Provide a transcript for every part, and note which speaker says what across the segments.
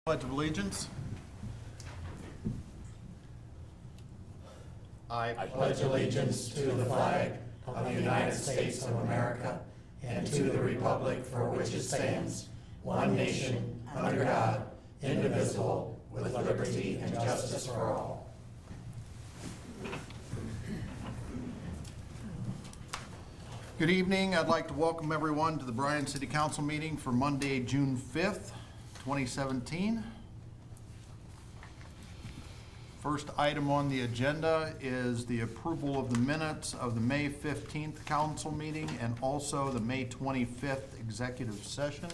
Speaker 1: Pledge of Allegiance.
Speaker 2: I pledge allegiance to the flag of the United States of America and to the republic for which it stands, one nation, under God, indivisible, with liberty and justice for all.
Speaker 1: Good evening. I'd like to welcome everyone to the Bryan City Council meeting for Monday, June 5th, 2017. First item on the agenda is the approval of the minutes of the May 15th council meeting and also the May 25th executive session.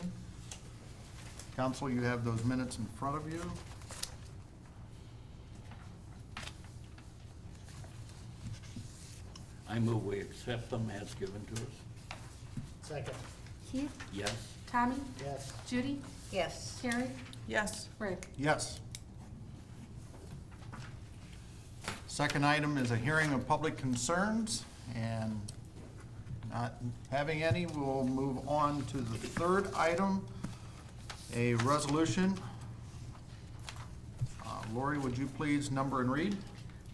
Speaker 1: Council, you have those minutes in front of you.
Speaker 3: I move we accept them as given to us.
Speaker 2: Second.
Speaker 4: Keith?
Speaker 3: Yes.
Speaker 4: Tommy?
Speaker 2: Yes.
Speaker 4: Judy?
Speaker 5: Yes.
Speaker 4: Carrie?
Speaker 5: Yes.
Speaker 4: Rick?
Speaker 1: Yes. Second item is a hearing of public concerns, and not having any, we'll move on to the third item, a resolution. Lori, would you please number and read?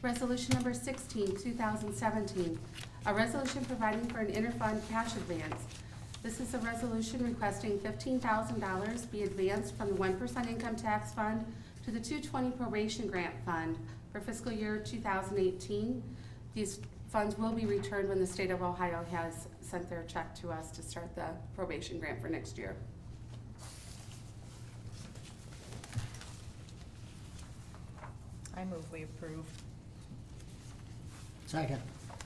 Speaker 4: Resolution number 16, 2017. A resolution providing for an interfund cash advance. This is a resolution requesting $15,000 be advanced from the 1% income tax fund to the 220 probation grant fund for fiscal year 2018. These funds will be returned when the state of Ohio has sent their check to us to start the probation grant for next year.
Speaker 5: I move we approve.
Speaker 2: Second.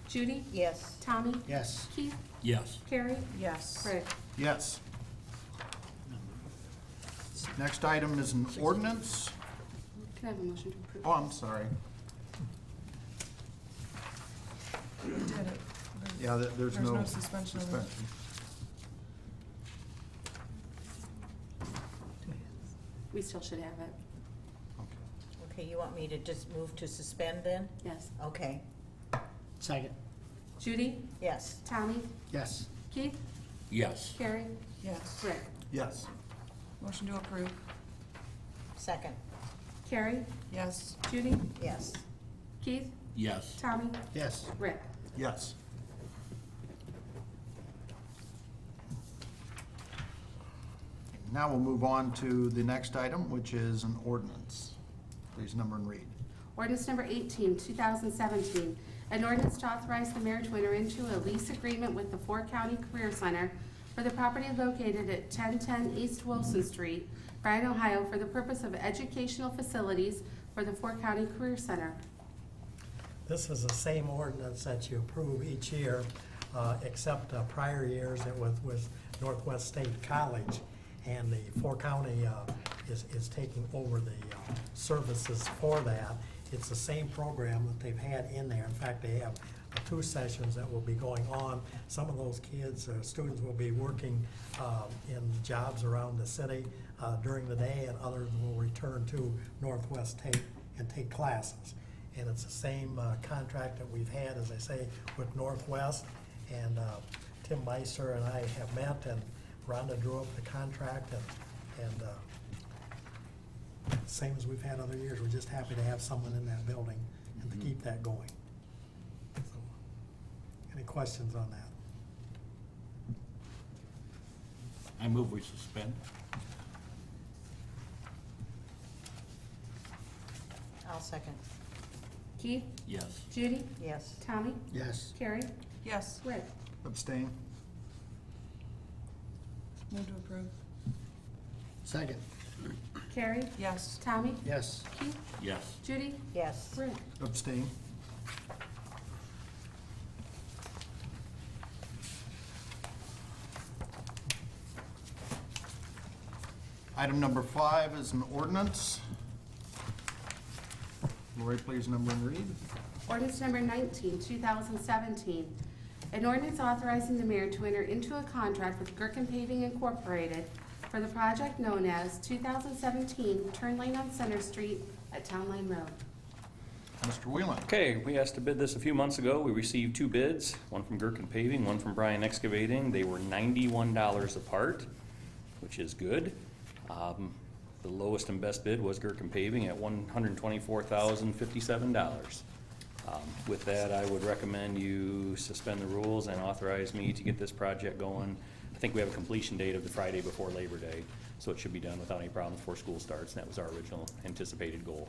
Speaker 4: Judy?
Speaker 5: Yes.
Speaker 4: Tommy?
Speaker 2: Yes.
Speaker 4: Keith?
Speaker 3: Yes.
Speaker 4: Carrie?
Speaker 5: Yes.
Speaker 4: Rick?
Speaker 1: Yes. Next item is an ordinance.
Speaker 4: Can I have a motion to approve?
Speaker 1: Oh, I'm sorry.
Speaker 6: Did it.
Speaker 1: Yeah, there's no
Speaker 6: suspension.
Speaker 4: We still should have it.
Speaker 1: Okay.
Speaker 5: Okay, you want me to just move to suspend then?
Speaker 4: Yes.
Speaker 5: Okay.
Speaker 2: Second.
Speaker 4: Judy?
Speaker 5: Yes.
Speaker 4: Tommy?
Speaker 2: Yes.
Speaker 4: Keith?
Speaker 3: Yes.
Speaker 4: Carrie?
Speaker 6: Yes.
Speaker 4: Rick?
Speaker 1: Yes.
Speaker 6: Motion to approve.
Speaker 5: Second.
Speaker 4: Carrie?
Speaker 6: Yes.
Speaker 4: Judy?
Speaker 5: Yes.
Speaker 4: Keith?
Speaker 3: Yes.
Speaker 4: Tommy?
Speaker 2: Yes.
Speaker 4: Rick?
Speaker 1: Yes. Now we'll move on to the next item, which is an ordinance. Please number and read.
Speaker 4: Ordinance number 18, 2017. An ordinance to authorize the mayor to enter into a lease agreement with the Fort County Career Center for the property located at 1010 East Wilson Street, Bryan, Ohio, for the purpose of educational facilities for the Fort County Career Center.
Speaker 7: This is the same ordinance that you approve each year, except prior years it was with Northwest State College, and the Fort County is taking over the services for that. It's the same program that they've had in there. In fact, they have 2 sessions that will be going on. Some of those kids, students will be working in jobs around the city during the day, and others will return to Northwest State and take classes. And it's the same contract that we've had, as I say, with Northwest. And Tim Meister and I have met, and Rhonda drew up the contract, and same as we've had other years. We're just happy to have someone in that building and to keep that going. So, any questions on that?
Speaker 3: I move we suspend.
Speaker 5: I'll second.
Speaker 4: Keith?
Speaker 3: Yes.
Speaker 4: Judy?
Speaker 5: Yes.
Speaker 4: Tommy?
Speaker 2: Yes.
Speaker 4: Carrie?
Speaker 6: Yes.
Speaker 4: Rick?
Speaker 1: Abstain.
Speaker 6: Move to approve.
Speaker 2: Second.
Speaker 4: Carrie?
Speaker 6: Yes.
Speaker 4: Tommy?
Speaker 2: Yes.
Speaker 4: Keith?
Speaker 3: Yes.
Speaker 4: Judy?
Speaker 5: Yes.
Speaker 4: Rick?
Speaker 1: Abstain. Item number 5 is an ordinance. Lori, please number and read.
Speaker 4: Ordinance number 19, 2017. An ordinance authorizing the mayor to enter into a contract with Gherkin Paving Incorporated for the project known as 2017 Turn Lane on Center Street at Town Line Road.
Speaker 1: Mr. Whelan.
Speaker 8: Okay, we asked to bid this a few months ago. We received 2 bids, one from Gherkin Paving, one from Bryan Excavating. They were $91 apart, which is good. The lowest and best bid was Gherkin Paving at $124,057. With that, I would recommend you suspend the rules and authorize me to get this project going. I think we have a completion date of the Friday before Labor Day, so it should be done without any problems before school starts, and that was our original anticipated goal.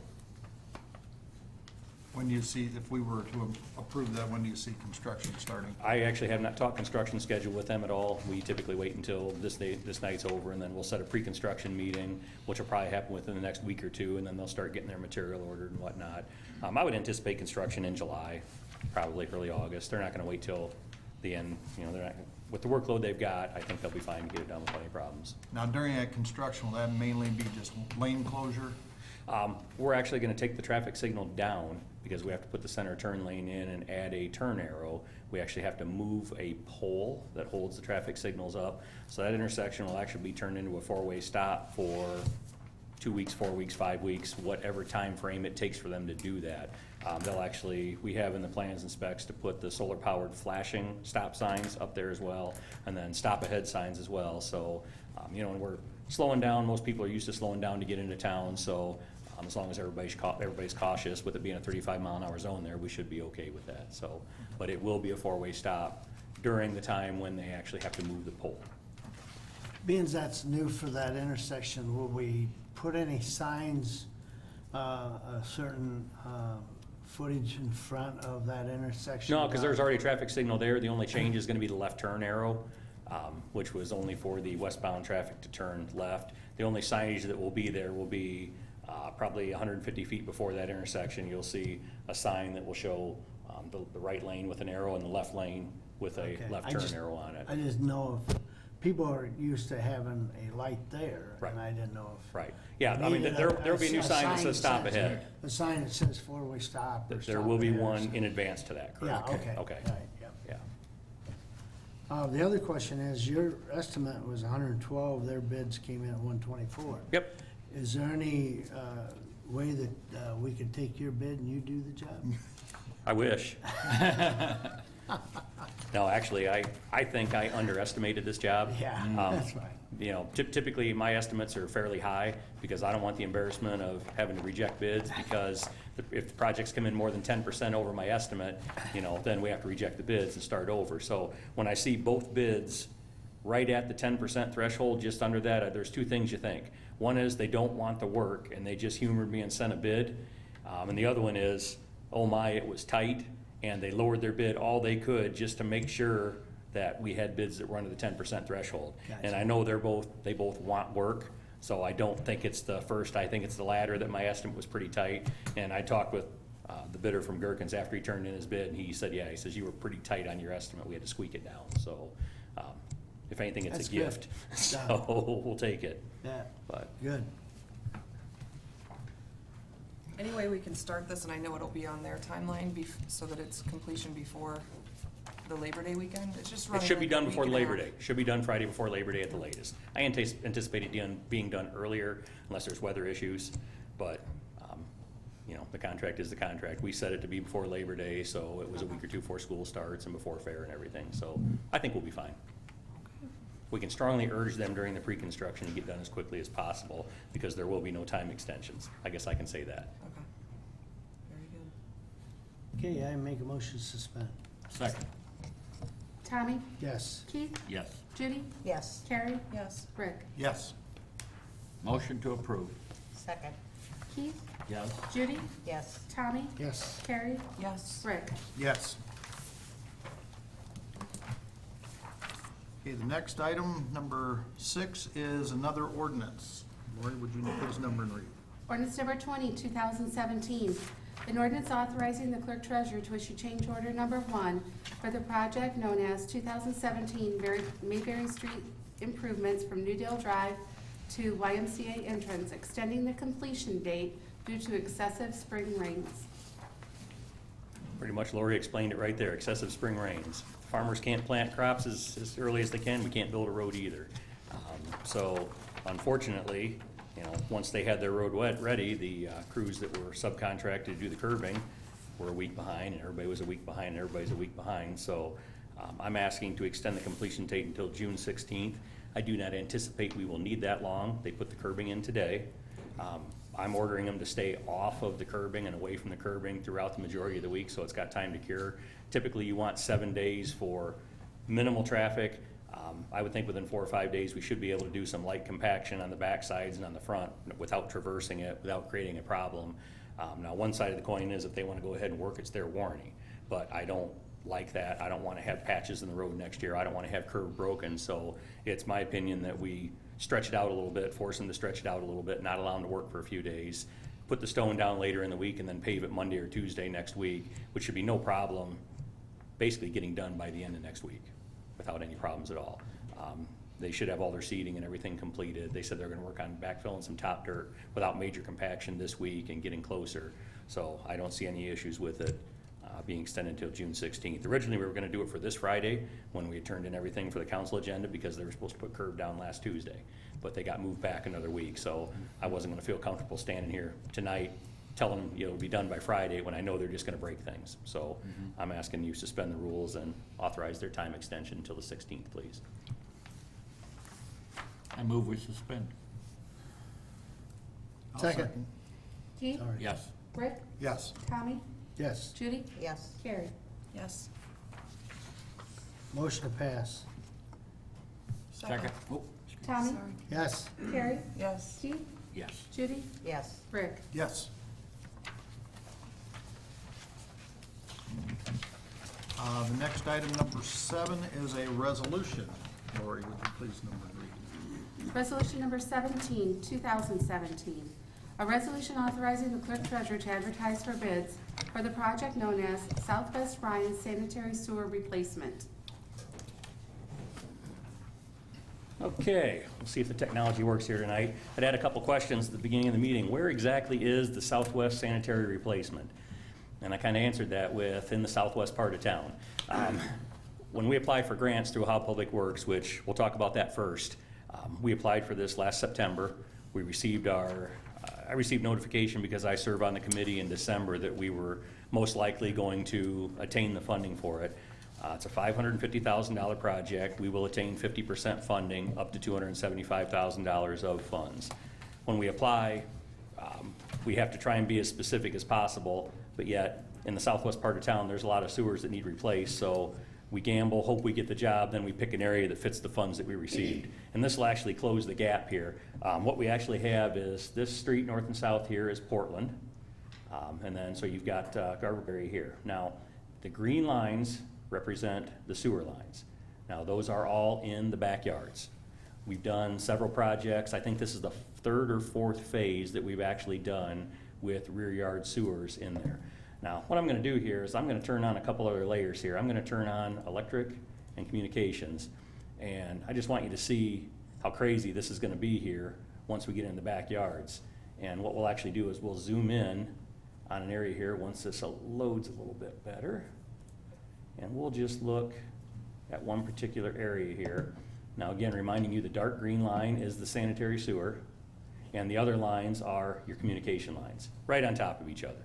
Speaker 1: When do you see, if we were to approve that, when do you see construction starting?
Speaker 8: I actually have not talked construction schedule with them at all. We typically wait until this night's over, and then we'll set a pre-construction meeting, which will probably happen within the next week or two, and then they'll start getting their material ordered and whatnot. I would anticipate construction in July, probably early August. They're not gonna wait till the end, you know, they're not, with the workload they've got, I think they'll be fine to get it done without any problems.
Speaker 1: Now, during that construction, will that mainly be just lane closure?
Speaker 8: We're actually gonna take the traffic signal down because we have to put the center turn lane in and add a turn arrow. We actually have to move a pole that holds the traffic signals up. So that intersection will actually be turned into a four-way stop for 2 weeks, 4 weeks, 5 weeks, whatever time frame it takes for them to do that. They'll actually, we have in the plans and specs to put the solar-powered flashing stop signs up there as well, and then stop-ahead signs as well. So, you know, when we're slowing down, most people are used to slowing down to get into town, so as long as everybody's cautious, with it being a 35-mile-an-hour zone there, we should be okay with that. So, but it will be a four-way stop during the time when they actually have to move the pole.
Speaker 2: Being that's new for that intersection, will we put any signs, a certain footage in front of that intersection?
Speaker 8: No, because there's already a traffic signal there. The only change is gonna be the left turn arrow, which was only for the westbound traffic to turn left. The only signage that will be there will be probably 150 feet before that intersection. You'll see a sign that will show the right lane with an arrow and the left lane with a
Speaker 2: Okay.
Speaker 8: left
Speaker 2: I
Speaker 8: turn
Speaker 2: just-
Speaker 8: arrow on it.
Speaker 2: I just know if people are used to having a light there,
Speaker 8: Right.
Speaker 2: and I didn't know if.
Speaker 8: Right. Yeah, I mean,
Speaker 2: needed
Speaker 8: there'll be a new sign that says stop ahead.
Speaker 2: A sign that says four-way stop or
Speaker 8: There
Speaker 2: stop
Speaker 8: will be
Speaker 2: ahead or
Speaker 8: one
Speaker 2: something.
Speaker 8: in advance to that,
Speaker 2: Yeah,
Speaker 8: correct?
Speaker 2: okay.
Speaker 8: Okay,
Speaker 2: Right, yep.
Speaker 8: yeah.
Speaker 2: The other question is, your estimate was 112, their bids came in at 124.
Speaker 8: Yep.
Speaker 2: Is there any way that we could take your bid and you do the job?
Speaker 8: I wish. No, actually, I think I underestimated this job.
Speaker 2: Yeah, that's right.
Speaker 8: You know, typically, my estimates are fairly high, because I don't want the embarrassment of having to reject bids, because if the projects come in more than 10% over my estimate, you know, then we have to reject the bids and start over. So when I see both bids right at the 10% threshold, just under that, there's two things you think. One is they don't want the work, and they just humored me and sent a bid. And the other one is, oh my, it was tight, and they lowered their bid all they could just to make sure that we had bids that were under the 10% threshold.
Speaker 2: Gotcha.
Speaker 8: And I know they both want work, so I don't think it's the first, I think it's the latter, that my estimate was pretty tight. And I talked with the bidder from Gherkins after he turned in his bid, and he said, yeah, he says, you were pretty tight on your estimate, we had to squeak it down. So, if anything, it's
Speaker 2: That's
Speaker 8: a
Speaker 2: good.
Speaker 8: gift, so we'll take it.
Speaker 2: Yeah,
Speaker 8: But
Speaker 2: good.
Speaker 6: Any way we can start this, and I know it'll be on their timeline so that it's completion before the Labor Day weekend? It's just
Speaker 8: it
Speaker 6: running
Speaker 8: should be
Speaker 6: like a
Speaker 8: done
Speaker 6: week
Speaker 8: before
Speaker 6: and a
Speaker 8: Labor
Speaker 6: half.
Speaker 8: Day. Should be done Friday before Labor Day at the latest. I anticipate it being done earlier unless there's weather issues, but, you know, the contract is the contract. We set it to be before Labor Day, so it was a week or two before school starts and before fair and everything, so I think we'll be fine. We can strongly urge them during the pre-construction to get done as quickly as possible, because there will be no time extensions. I guess I can say that.
Speaker 6: Okay. Very good.
Speaker 2: Okay, I make a motion to suspend.
Speaker 3: Second.
Speaker 4: Tommy?
Speaker 2: Yes.
Speaker 4: Keith?
Speaker 3: Yes.
Speaker 4: Judy?
Speaker 5: Yes.
Speaker 4: Carrie?
Speaker 6: Yes.
Speaker 4: Rick?
Speaker 1: Yes.
Speaker 3: Motion to approve.
Speaker 5: Second.
Speaker 4: Keith?
Speaker 3: Yes.
Speaker 4: Judy?
Speaker 5: Yes.
Speaker 4: Tommy?
Speaker 2: Yes.
Speaker 4: Carrie?
Speaker 6: Yes.
Speaker 4: Rick?
Speaker 1: Yes. Okay, the next item, number 6, is another ordinance. Lori, would you please number and read?
Speaker 4: Ordinance number 20, 2017. An ordinance authorizing the clerk treasurer to issue change order number 1 for the project known as 2017 Mayberry Street improvements from Newdale Drive to YMCA entrance, extending the completion date due to excessive spring rains.
Speaker 8: Pretty much Lori explained it right there, excessive spring rains. Farmers can't plant crops as early as they can, we can't build a road either. So unfortunately, you know, once they had their road ready, the crews that were subcontracted to do the curbing were a week behind, and everybody was a week behind, and everybody's a week behind. So I'm asking to extend the completion date until June 16th. I do not anticipate we will need that long. They put the curbing in today. I'm ordering them to stay off of the curbing and away from the curbing throughout the majority of the week, so it's got time to cure. Typically, you want 7 days for minimal traffic. I would think within 4 or 5 days, we should be able to do some light compaction on the back sides and on the front without traversing it, without creating a problem. Now, one side of the coin is if they want to go ahead and work, it's their warranty. But I don't like that. I don't want to have patches in the road next year. I don't want to have curb broken. So it's my opinion that we stretch it out a little bit, force them to stretch it out a little bit, not allow them to work for a few days, put the stone down later in the week, and then pave it Monday or Tuesday next week, which should be no problem, basically getting done by the end of next week without any problems at all. They should have all their seeding and everything completed. They said they're gonna work on backfilling some top dirt without major compaction this week and getting closer. So I don't see any issues with it being extended until June 16th. Originally, we were gonna do it for this Friday when we had turned in everything for the council agenda because they were supposed to put curb down last Tuesday. But they got moved back another week, so I wasn't gonna feel comfortable standing here tonight telling them, it'll be done by Friday when I know they're just gonna break things. So I'm asking you suspend the rules and authorize their time extension until the 16th, please.
Speaker 3: I move we suspend.
Speaker 1: I'll
Speaker 2: Second.
Speaker 4: Keith?
Speaker 2: Sorry.
Speaker 3: Yes.
Speaker 4: Rick?
Speaker 1: Yes.
Speaker 4: Tommy?
Speaker 2: Yes.
Speaker 4: Judy?
Speaker 5: Yes.
Speaker 4: Carrie?
Speaker 6: Yes.
Speaker 2: Motion to pass.
Speaker 3: Second. Oh,
Speaker 4: Tommy?
Speaker 6: Sorry.
Speaker 2: Yes.
Speaker 4: Carrie?
Speaker 6: Yes.
Speaker 4: Keith?
Speaker 3: yes.
Speaker 4: Judy?
Speaker 5: Yes.
Speaker 4: Rick?
Speaker 1: Yes. The next item, number 7, is a resolution. Lori, would you please number read?
Speaker 4: Resolution number 17, 2017. A resolution authorizing the clerk treasurer to advertise for bids for the project known as Southwest Bryan Sanitary Sewer Replacement.
Speaker 8: Okay, we'll see if the technology works here tonight. I'd had a couple questions at the beginning of the meeting. Where exactly is the Southwest Sanitary Replacement? And I kind of answered that with in the southwest part of town. When we apply for grants through How Public Works, which we'll talk about that first, we applied for this last September. We received I received notification because I serve on the committee in December that we were most likely going to attain the funding for it. It's a $550,000 project. We will attain 50% funding, up to $275,000 of funds. When we apply, we have to try and be as specific as possible, but yet in the southwest part of town, there's a lot of sewers that need replaced, so we gamble, hope we get the job, then we pick an area that fits the funds that we received. And this will actually close the gap here. What we actually have is this street north and south here is Portland. And then, so you've got Garberry here. Now, the green lines represent the sewer lines. Now, those are all in the backyards. We've done several projects. I think this is the 3rd or 4th phase that we've actually done with rear yard sewers in there. Now, what I'm gonna do here is I'm gonna turn on a couple other layers here. I'm gonna turn on electric and communications. And I just want you to see how crazy this is gonna be here once we get in the backyards. And what we'll actually do is we'll zoom in on an area here once this loads a little bit better. And we'll just look at one particular area here. Now again, reminding you the dark green line is the sanitary sewer, and the other lines are your communication lines, right on top of each other.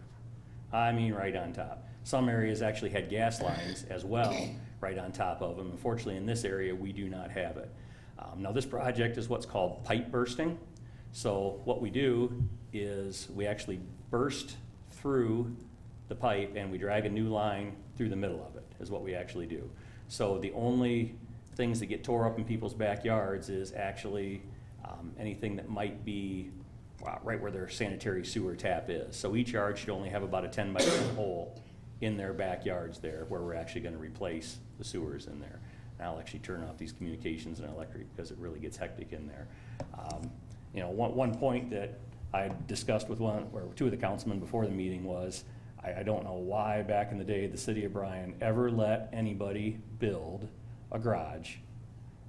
Speaker 8: I mean right on top. Some areas actually had gas lines as well, right on top of them. Unfortunately, in this area, we do not have it. Now this project is what's called pipe bursting. So what we do is we actually burst through the pipe and we drag a new line through the middle of it, is what we actually do. So the only things that get tore up in people's backyards is actually anything that might be right where their sanitary sewer tap is. So each yard should only have about a 10 by 10 hole in their backyards there where we're actually gonna replace the sewers in there. And I'll actually turn off these communications and electric because it really gets hectic in there. You know, one point that I discussed with two of the councilmen before the meeting was, I don't know why back in the day, the city of Bryan ever let anybody build a garage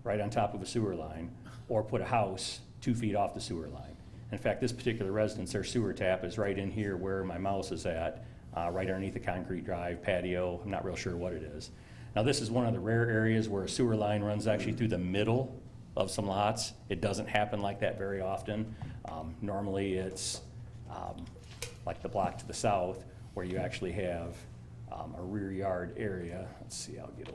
Speaker 8: right on top of a sewer line or put a house 2 feet off the sewer line. In fact, this particular residence, their sewer tap is right in here where my mouse is at, right underneath the concrete drive patio. I'm not real sure what it is. Now, this is one of the rare areas where a sewer line runs actually through the middle of some lots. It doesn't happen like that very often. Normally, it's like the block to the south where you actually have a rear yard area. Let's see, I'll get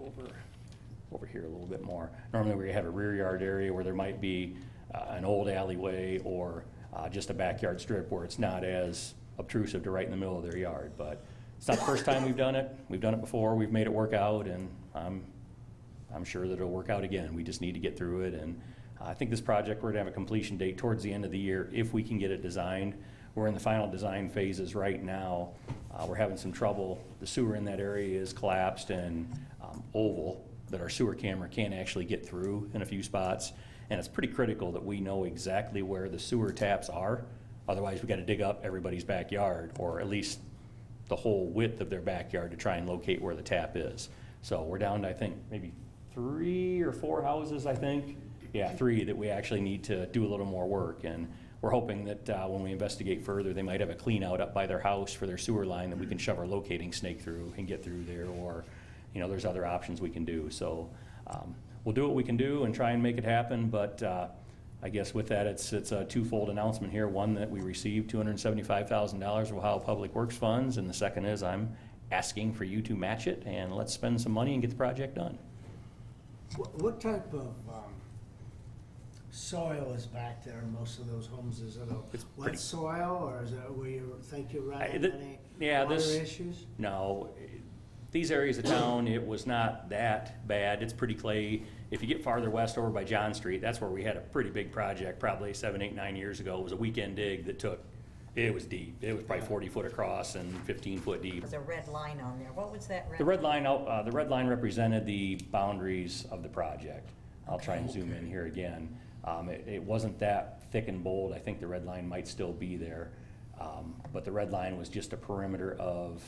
Speaker 8: over here a little bit more. Normally, where you have a rear yard area where there might be an old alleyway or just a backyard strip where it's not as obtrusive to right in the middle of their yard. But it's not the first time we've done it. We've done it before. We've made it work out, and I'm sure that it'll work out again. We just need to get through it. And I think this project, we're gonna have a completion date towards the end of the year if we can get it designed. We're in the final design phases right now. We're having some trouble. The sewer in that area is collapsed and oval, that our sewer camera can't actually get through in a few spots. And it's pretty critical that we know exactly where the sewer taps are. Otherwise, we gotta dig up everybody's backyard, or at least the whole width of their backyard to try and locate where the tap is. So we're down to, I think, maybe 3 or 4 houses, I think. Yeah, 3 that we actually need to do a little more work. And we're hoping that when we investigate further, they might have a clean out up by their house for their sewer line that we can shove our locating snake through and get through there, or, you know, there's other options we can do. So we'll do what we can do and try and make it happen, but I guess with that, it's a twofold announcement here. One, that we received $275,000 of Ohio Public Works funds, and the second is I'm asking for you to match it, and let's spend some money and get the project done.
Speaker 9: What type of soil is back there in most of those homes? Is it
Speaker 8: It's
Speaker 9: a
Speaker 8: pretty-
Speaker 9: wet soil, or is it where you think you run
Speaker 8: th-
Speaker 9: into any
Speaker 8: yeah,
Speaker 9: water
Speaker 8: this-
Speaker 9: issues?
Speaker 8: No, these areas of town, it was not that bad. It's pretty clay. If you get farther west over by John Street, that's where we had a pretty big project, probably 7, 8, 9 years ago. It was a weekend dig that took, it was deep. It was probably 40 foot across and 15 foot deep.
Speaker 5: There's a red line on there. What was that red?
Speaker 8: The red line represented the boundaries of the project. I'll try and zoom in here again. It wasn't that thick and bold. I think the red line might still be there. But the red line was just a perimeter of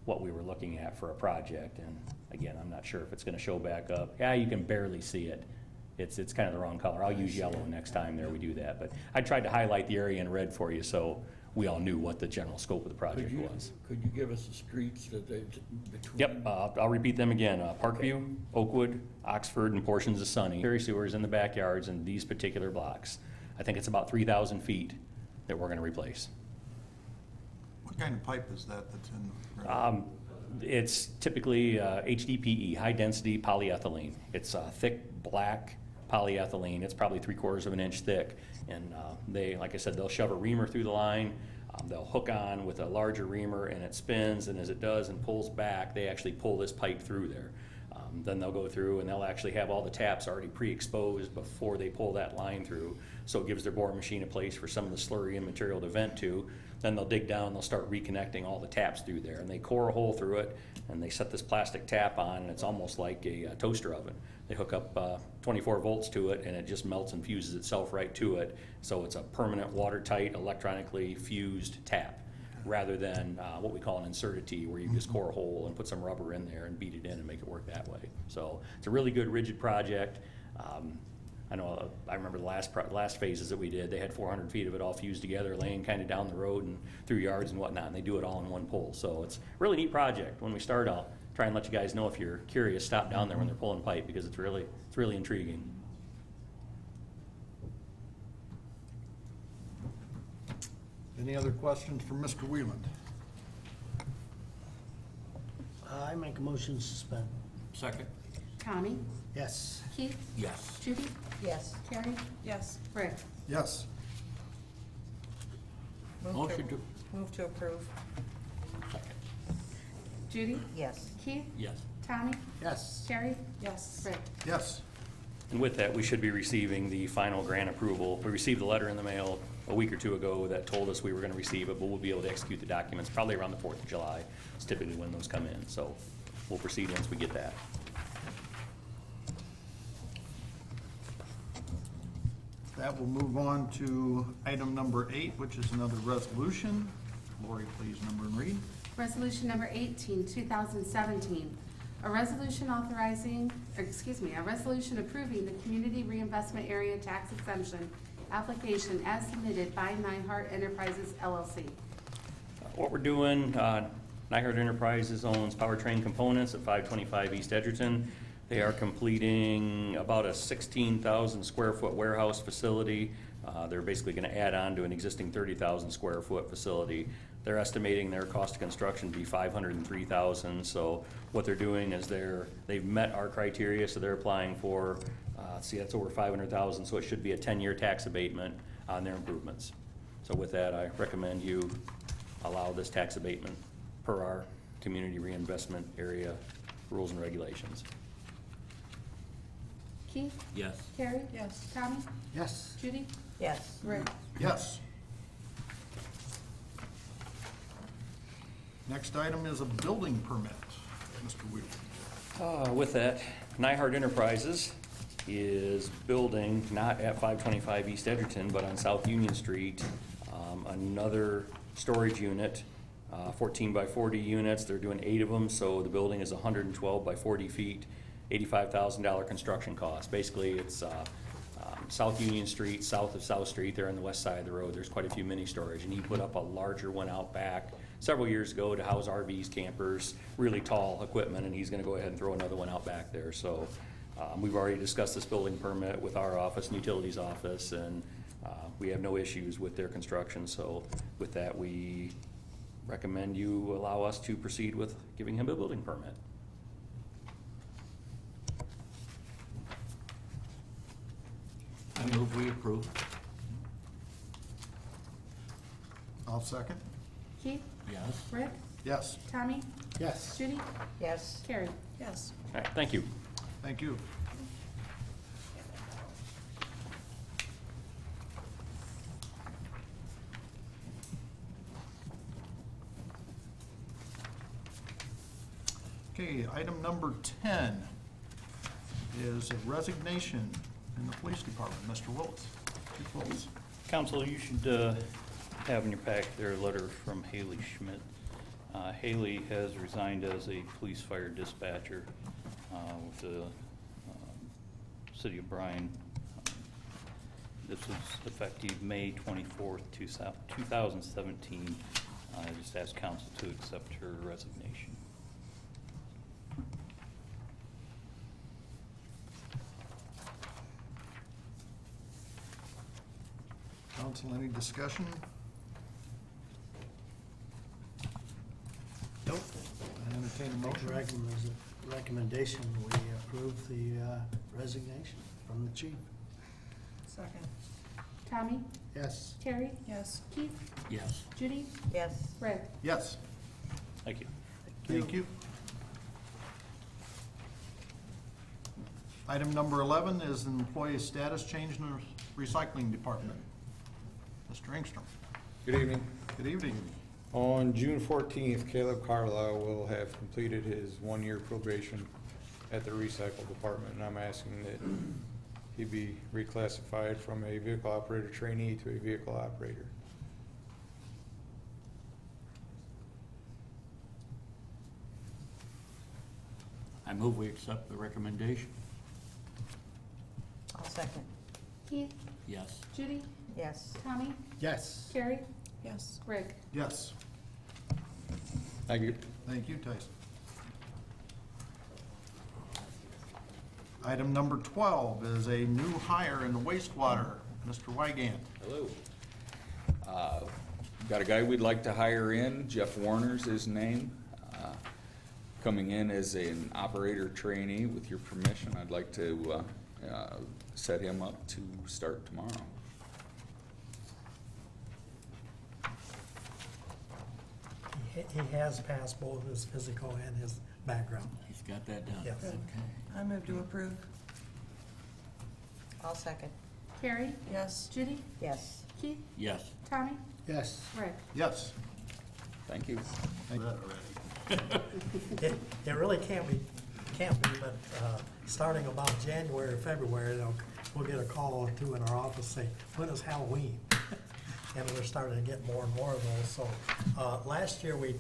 Speaker 8: what we were looking at for a project. And again, I'm not sure if it's gonna show back up. Yeah, you can barely see it. It's kind of the wrong color. I'll use yellow next time there we do that. But I tried to highlight the area in red for you so we all knew what the general scope of the project was.
Speaker 3: Could you give us the streets that they, between?
Speaker 8: Yep, I'll repeat them again. Parkview, Oakwood, Oxford, and portions of Sunny. Sanitary sewers in the backyards in these particular blocks. I think it's about 3,000 feet that we're gonna replace.
Speaker 1: What kind of pipe is that that's in?
Speaker 8: It's typically HDPE, high-density polyethylene. It's thick, black polyethylene. It's probably 3/4 of an inch thick. And they, like I said, they'll shove a reamer through the line. They'll hook on with a larger reamer, and it spins, and as it does and pulls back, they actually pull this pipe through there. Then they'll go through and they'll actually have all the taps already pre-exposed before they pull that line through. So it gives their bore machine a place for some of the slurry and material to vent to. Then they'll dig down, they'll start reconnecting all the taps through there, and they core a hole through it, and they set this plastic tap on, and it's almost like a toaster oven. They hook up 24 volts to it, and it just melts and fuses itself right to it. So it's a permanent watertight, electronically fused tap, rather than what we call an inserted T, where you just core a hole and put some rubber in there and beat it in and make it work that way. So it's a really good rigid project. I know, I remember the last phases that we did, they had 400 feet of it all fused together, laying kind of down the road and through yards and whatnot, and they do it all in one pull. So it's a really neat project. When we start, I'll try and let you guys know, if you're curious, stop down there when they're pulling pipe, because it's really intriguing.
Speaker 1: Any other questions for Mr. Wieland?
Speaker 9: I make a motion to suspend.
Speaker 3: Second?
Speaker 4: Tommy,
Speaker 9: Yes.
Speaker 4: Keith,
Speaker 3: Yes.
Speaker 4: Judy,
Speaker 5: Yes.
Speaker 4: Carrie,
Speaker 6: Yes.
Speaker 4: Rick.
Speaker 1: Yes.
Speaker 3: Motion to,
Speaker 5: Move to approve.
Speaker 3: second.
Speaker 4: Judy,
Speaker 5: Yes.
Speaker 4: Keith,
Speaker 3: Yes.
Speaker 4: Tommy,
Speaker 9: Yes.
Speaker 4: Carrie,
Speaker 6: Yes.
Speaker 4: Rick.
Speaker 1: Yes.
Speaker 8: And with that, we should be receiving the final grant approval. We received a letter in the mail a week or two ago that told us we were gonna receive it, but we'll be able to execute the documents probably around the 4th of July. It's typically when those come in, so we'll proceed once we get that.
Speaker 1: That will move on to item number 8, which is another resolution. Lori, please number and read.
Speaker 4: Resolution number 18, 2017, a resolution approving the Community Reinvestment Area Tax Exemption application as submitted by Nyhart Enterprises LLC.
Speaker 8: What we're doing, Nyhart Enterprises owns Powertrain Components at 525 East Edgerton. They are completing about a 16,000 square foot warehouse facility. They're basically gonna add on to an existing 30,000 square foot facility. They're estimating their cost of construction to be $503,000. So what they're doing is they've met our criteria, so they're applying for See, that's over 500,000, so it should be a 10-year tax abatement on their improvements. So with that, I recommend you allow this tax abatement per our community reinvestment area rules and regulations.
Speaker 4: Keith?
Speaker 3: Yes.
Speaker 4: Carrie?
Speaker 6: Yes.
Speaker 4: Tommy?
Speaker 9: Yes.
Speaker 4: Judy?
Speaker 5: Yes.
Speaker 4: Rick?
Speaker 1: Yes. Next item is a building permit. Mr. Wheeler.
Speaker 8: With that, Nyhard Enterprises is building, not at 525 East Edgerton, but on South Union Street, another storage unit, 14 by 40 units. They're doing 8 of them, so the building is 112 by 40 feet, $85,000 construction cost. Basically, it's South Union Street, south of South Street, there on the west side of the road. There's quite a few mini storage, and he put up a larger one out back several years ago to house RVs, campers, really tall equipment, and he's gonna go ahead and throw another one out back there. So we've already discussed this building permit with our office and utilities office, and we have no issues with their construction. So with that, we recommend you allow us to proceed with giving him a building permit.
Speaker 3: I move we approve.
Speaker 1: I'll second.
Speaker 4: Keith?
Speaker 3: Yes.
Speaker 4: Rick?
Speaker 1: Yes.
Speaker 4: Tommy?
Speaker 9: Yes.
Speaker 4: Judy?
Speaker 5: Yes.
Speaker 4: Carrie?
Speaker 6: Yes.
Speaker 8: All right, thank you.
Speaker 1: Thank you. Okay, item number 10 is a resignation in the police department. Mr. Willis. Chief Willis.
Speaker 10: Council, you should have in your pack there a letter from Haley Schmidt. Haley has resigned as a police fire dispatcher with the city of Bryan. This was effective May 24th, 2017. I just ask council to accept her resignation.
Speaker 1: Council, any discussion? Nope. I entertain a
Speaker 9: Make
Speaker 1: motion.
Speaker 9: a recommendation, we approve the resignation from the chief.
Speaker 6: Second.
Speaker 4: Tommy?
Speaker 9: Yes.
Speaker 4: Carrie?
Speaker 6: Yes.
Speaker 4: Keith?
Speaker 3: Yes.
Speaker 4: Judy?
Speaker 5: Yes.
Speaker 4: Rick?
Speaker 1: Yes.
Speaker 10: Thank you.
Speaker 1: Thank you. Item number 11 is an employee status change in the recycling department. Mr. Engstrom.
Speaker 11: Good evening.
Speaker 1: Good evening.
Speaker 11: On June 14th, Caleb Carlisle will have completed his one-year probation at the recycle department, and I'm asking that he be reclassified from a vehicle operator trainee to a vehicle operator.
Speaker 3: I move we accept the recommendation.
Speaker 5: I'll second.
Speaker 4: Keith?
Speaker 3: Yes.
Speaker 4: Judy?
Speaker 5: Yes.
Speaker 4: Tommy?
Speaker 9: Yes.
Speaker 4: Carrie?
Speaker 6: Yes.
Speaker 4: Rick?
Speaker 1: Yes.
Speaker 11: Thank you.
Speaker 1: Thank you, Tyson. Item number 12 is a new hire in the wastewater. Mr. Wygant.
Speaker 12: Hello. Got a guy we'd like to hire in, Jeff Warner's his name. Coming in as an operator trainee. With your permission, I'd like to set him up to start tomorrow.
Speaker 7: He has passed both his physical and his background.
Speaker 3: He's got that done.
Speaker 7: Yes.
Speaker 3: Okay.
Speaker 6: I move to approve.
Speaker 5: I'll second.
Speaker 4: Carrie?
Speaker 6: Yes.
Speaker 4: Judy?
Speaker 5: Yes.
Speaker 4: Keith?
Speaker 3: Yes.
Speaker 4: Tommy?
Speaker 9: Yes.
Speaker 4: Rick?
Speaker 1: Yes.
Speaker 12: Thank you.
Speaker 1: Thank you.
Speaker 7: It really can't be, but starting about January or February, we'll get a call or two in our office say, when is Halloween? And we're starting to get more and more of those. So last year, we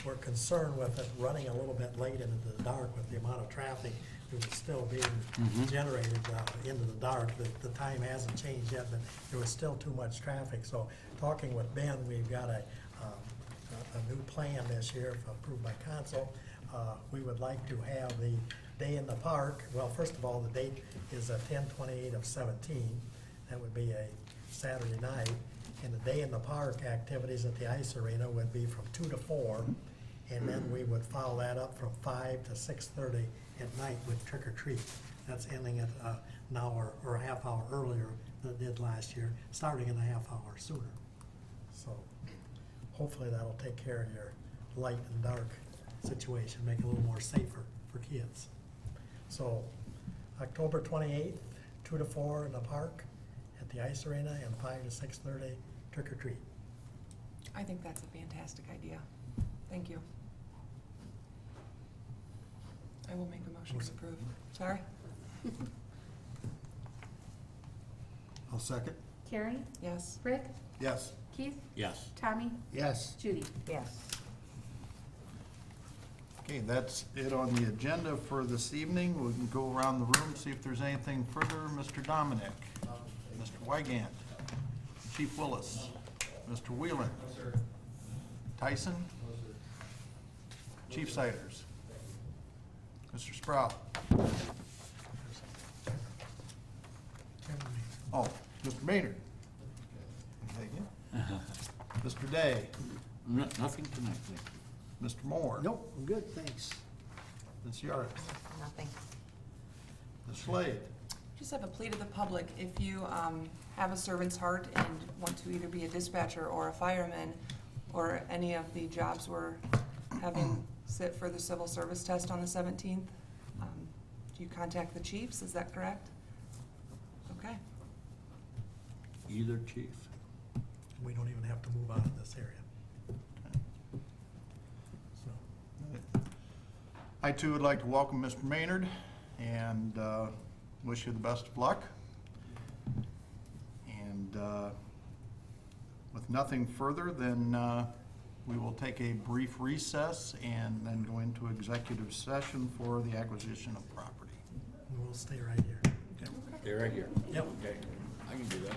Speaker 7: were concerned with it running a little bit late into the dark with the amount of traffic that was still being generated into the dark. The time hasn't changed yet, but there was still too much traffic. So talking with Ben, we've got a new plan this year, if approved by council. We would like to have the day in the park. Well, first of all, the date is 10/28 of 17. That would be a Saturday night. And the day in the park activities at the ice arena would be from 2 to 4. And then we would follow that up from 5 to 6:30 at night with trick or treat. That's ending at an hour or a half hour earlier than it did last year, starting in a half hour sooner. So hopefully that'll take care of your light and dark situation, make it a little more safer for kids. So October 28th, 2 to 4 in the park at the ice arena, and 5 to 6:30 trick or treat.
Speaker 6: I think that's a fantastic idea. Thank you. I will make a motion to approve. Sorry?
Speaker 1: I'll second.
Speaker 4: Carrie?
Speaker 6: Yes.
Speaker 4: Rick?
Speaker 1: Yes.
Speaker 4: Keith?
Speaker 3: Yes.
Speaker 4: Tommy?
Speaker 9: Yes.
Speaker 4: Judy?
Speaker 5: Yes.
Speaker 1: Okay, that's it on the agenda for this evening. We can go around the room, see if there's anything further. Mr. Dominic? Mr. Wygant? Chief Willis? Mr. Wheeler? Tyson? Chief Siders? Mr. Sprout? Oh, Mr. Maynard? Thank you. Mr. Day?
Speaker 3: Nothing tonight, thank you.
Speaker 1: Mr. Moore?
Speaker 9: Nope, I'm good, thanks.
Speaker 1: Ms. Yarick?
Speaker 5: Nothing.
Speaker 1: Ms. Slade?
Speaker 6: Just have a plea to the public, if you have a servant's heart and want to either be a dispatcher or a fireman, or any of the jobs we're having sit for the civil service test on the 17th, do you contact the chiefs, is that correct? Okay.
Speaker 3: Either chief.
Speaker 7: We don't even have to move out of this area. So,
Speaker 1: I too would like to welcome Mr. Maynard and wish you the best of luck. And with nothing further, then we will take a brief recess and then go into executive session for the acquisition of property.
Speaker 7: we'll stay right here.
Speaker 3: They're right here.
Speaker 7: Yep.
Speaker 3: Okay, I can do that.